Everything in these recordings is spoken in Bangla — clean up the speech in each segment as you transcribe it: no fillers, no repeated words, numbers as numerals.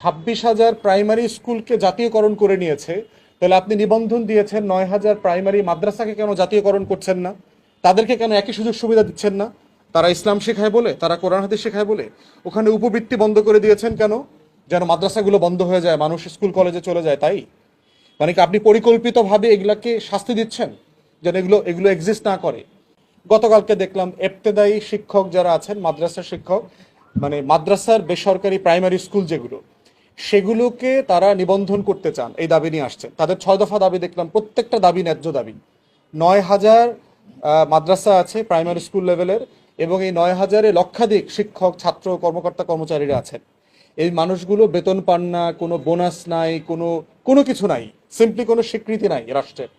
26,000 প্রাইমারি স্কুলকে জাতীয়করণ করে নিয়েছে, তাহলে আপনি নিবন্ধন দিয়েছেন 9,000 প্রাইমারি মাদ্রাসাকে কেন জাতীয়করণ করছেন না? তাদেরকে কেন একই সুযোগ সুবিধা দিচ্ছেন না? তারা ইসলাম শেখায় বলে, তারা কোরআন হাদিস শেখায় বলে ওখানে উপবৃত্তি বন্ধ করে দিয়েছেন কেন? যেন মাদ্রাসাগুলো বন্ধ হয়ে যায়, মানুষ স্কুল কলেজে চলে যায়, তাই? মানে কি আপনি পরিকল্পিতভাবে এগুলাকে শাস্তি দিচ্ছেন যেন এগুলো এগুলো এক্সিস্ট না করে? গতকালকে দেখলাম এবতেদায়ী শিক্ষক যারা আছেন, মাদ্রাসার শিক্ষক, মানে মাদ্রাসার বেসরকারি প্রাইমারি স্কুল যেগুলো, সেগুলোকে তারা নিবন্ধন করতে চান, এই দাবি নিয়ে আসছেন। তাদের 6 দফা দাবি দেখলাম, প্রত্যেকটা দাবি ন্যায্য দাবি। 9,000 মাদ্রাসা আছে প্রাইমারি স্কুল লেভেলের, এবং এই 9,000-এ লক্ষাধিক শিক্ষক, ছাত্র, কর্মকর্তা, কর্মচারীরা আছেন। এই মানুষগুলো বেতন পান না, কোনো বোনাস নাই, কোনো কোনো কিছু নাই, সিম্পলি কোনো স্বীকৃতি নাই রাষ্ট্রের।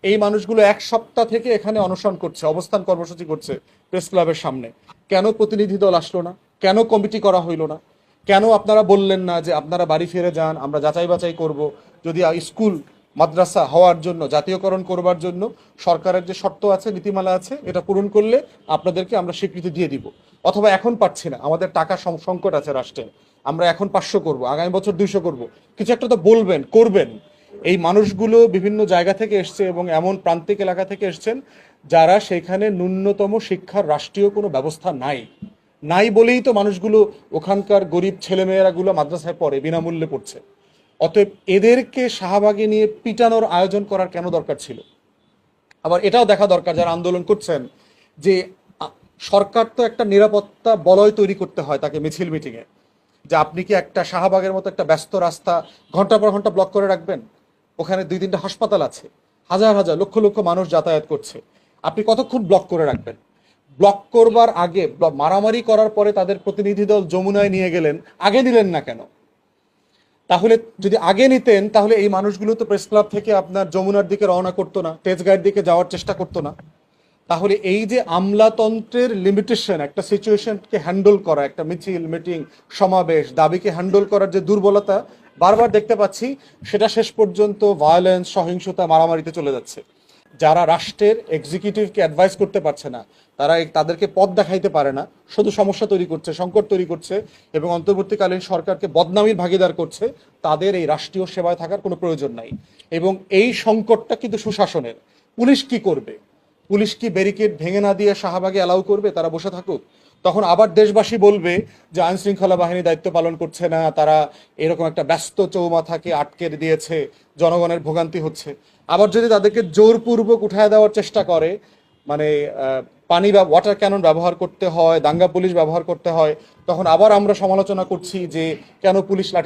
এই মানুষগুলো 1 সপ্তাহ থেকে এখানে অনশন করছে, অবস্থান কর্মসূচি করছে প্রেস ক্লাবের সামনে। কেন প্রতিনিধি দল আসলো না? কেন কমিটি করা হইল না? কেন আপনারা বললেন না যে আপনারা বাড়ি ফিরে যান, আমরা যাচাই বাছাই করব, যদি স্কুল মাদ্রাসা হওয়ার জন্য, জাতীয়করণ করবার জন্য সরকারের যে শর্ত আছে, নীতিমালা আছে, এটা পূরণ করলে আপনাদেরকে আমরা স্বীকৃতি দিয়ে দিব। অথবা এখন পাচ্ছি না, আমাদের টাকা সংকট আছে রাষ্ট্রে, আমরা এখন 500 করব, আগামী বছর 200 করব, কিছু একটা তো বলবেন, করবেন। এই মানুষগুলো বিভিন্ন জায়গা থেকে এসছে এবং এমন প্রান্তিক এলাকা থেকে এসছেন যারা সেখানে ন্যূনতম শিক্ষার রাষ্ট্রীয় কোনো ব্যবস্থা নাই। নাই বলেই তো মানুষগুলো, ওখানকার গরিব ছেলেমেয়েরাগুলো মাদ্রাসায় পড়ে, বিনামূল্যে পড়ছে। অতএব এদেরকে শাহবাগে নিয়ে পিটানোর আয়োজন করার কেন দরকার ছিল? আবার এটাও দেখা দরকার যারা আন্দোলন করছেন যে সরকার তো একটা নিরাপত্তা বলয় তৈরি করতে হয় তাকে মিছিল মিটিংয়ে, যে আপনি কি একটা শাহবাগের মতো একটা ব্যস্ত রাস্তা ঘন্টা পর ঘন্টা ব্লক করে রাখবেন? ওখানে 2-3টা হাসপাতাল আছে, হাজার হাজার লক্ষ লক্ষ মানুষ যাতায়াত করছে, আপনি কতক্ষণ ব্লক করে রাখবেন? ব্লক করবার আগে, মারামারি করার পরে তাদের প্রতিনিধি দল যমুনায় নিয়ে গেলেন, আগে নিলেন না কেন? তাহলে যদি আগে নিতেন তাহলে এই মানুষগুলো তো প্রেস ক্লাব থেকে আপনার যমুনার দিকে রওনা করতো না, তেজগাঁয়ের দিকে যাওয়ার চেষ্টা করতো না। তাহলে এই যে আমলাতন্ত্রের লিমিটেশন, একটা সিচুয়েশনকে হ্যান্ডেল করা, একটা মিছিল মিটিং সমাবেশ দাবিকে হ্যান্ডেল করার যে দুর্বলতা বারবার দেখতে পাচ্ছি, সেটা শেষ পর্যন্ত ভায়োলেন্স, সহিংসতা, মারামারিতে চলে যাচ্ছে। যারা রাষ্ট্রের এক্সিকিউটিভকে অ্যাডভাইস করতে পারছে না, তারা তাদেরকে পথ দেখাইতে পারে না, শুধু সমস্যা তৈরি করছে, সংকট তৈরি করছে এবং অন্তর্বর্তীকালীন সরকারকে বদনামির ভাগিদার করছে, তাদের এই রাষ্ট্রীয় সেবায় থাকার কোনো প্রয়োজন নাই। এবং এই সংকটটা কিন্তু সুশাসনের। পুলিশ কি করবে? পুলিশ কি ব্যারিকেড ভেঙে না দিয়ে শাহবাগে অ্যালাউ করবে তারা বসে থাকুক? তখন আবার দেশবাসী বলবে যে আইন শৃঙ্খলা বাহিনী দায়িত্ব পালন করছে না, তারা এরকম একটা ব্যস্ত চৌমাথাকে আটকে দিয়েছে, জনগণের ভোগান্তি হচ্ছে। আবার যদি তাদেরকে জোরপূর্বক উঠায় দেওয়ার চেষ্টা করে, মানে পানি বা ওয়াটার ক্যানন ব্যবহার করতে হয়, দাঙ্গা পুলিশ ব্যবহার করতে হয়, তখন আবার আমরা সমালোচনা করছি যে কেন পুলিশ লাঠি